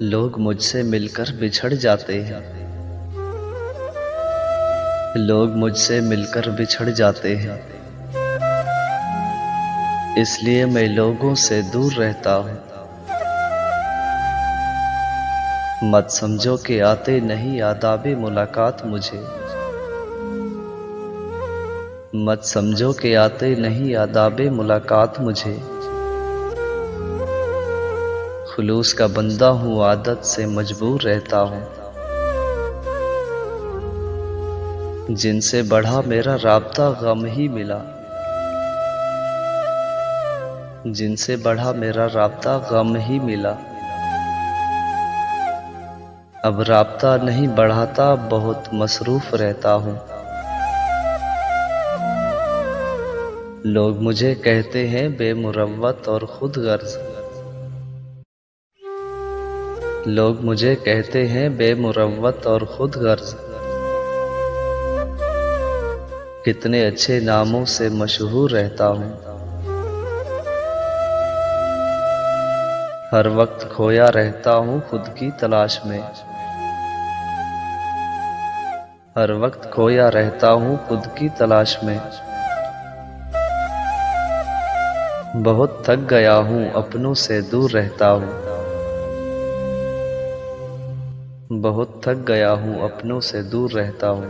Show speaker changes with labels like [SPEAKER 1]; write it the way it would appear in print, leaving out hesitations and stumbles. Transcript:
[SPEAKER 1] लोग मुझसे मिलकर बिछड़ जाते हैं। लोग मुझसे मिलकर बिछड़ जाते हैं, इसलिए मैं लोगों से दूर रहता हूँ। मत समझो कि आते नहीं आदाबे मुलाकात मुझे। मत समझो कि आते नहीं आदाबे मुलाकात मुझे। खुलूस का बंदा हूँ, आदत से मजबूर रहता हूँ। जिनसे बढ़ा मेरा राब्ता गम ही मिला। जिनसे बढ़ा मेरा राब्ता गम ही मिला। अब राब्ता नहीं बढ़ाता, बहुत मसरूफ रहता हूँ। लोग मुझे कहते हैं बेमुरव्वत और खुद गर्ज। लोग मुझे कहते हैं बेमुरव्वत और खुद गर्ज। कितने अच्छे नामों से मशहूर रहता हूँ। हर वक्त खोया रहता हूँ खुद की तलाश में। हर वक्त खोया रहता हूँ खुद की तलाश में। बहुत थक गया हूँ, अपनों से दूर रहता हूँ। बहुत थक गया हूँ, अपनों से दूर रहता हूँ।